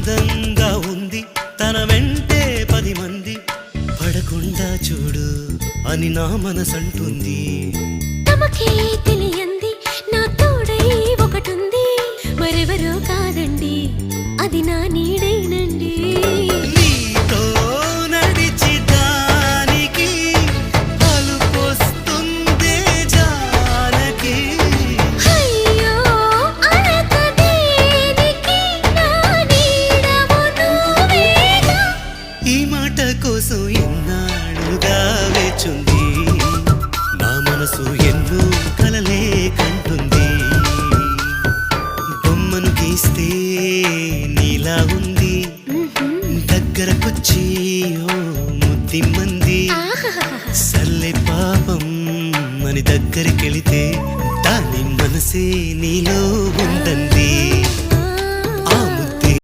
అందంగా ఉంది తన వెంటే 10 మంది పడకుండా చూడు అని నా మనసంటుంది. తమకే తెలియంది నా తోడై ఒకటుంది మరెవరో కాదండి అది నా నీడైనండి. నీతో నడిచి దానికి అలుపొస్తుందే జానకి. అయ్యో అనక దేనికి నా నీడవు నువ్వేగా. ఈ మాట కోసం ఎన్నాళ్ళుగా వేచుంది నా మనసు ఎన్నో కలలే కంటుంది. బొమ్మను గీస్తే నీలా ఉంది దగ్గరకొచ్చి ఓ ముద్దిమ్మంది. సల్లే పాపం అని దగ్గరికెళితే దాని మనసే నీలో ఉందంది.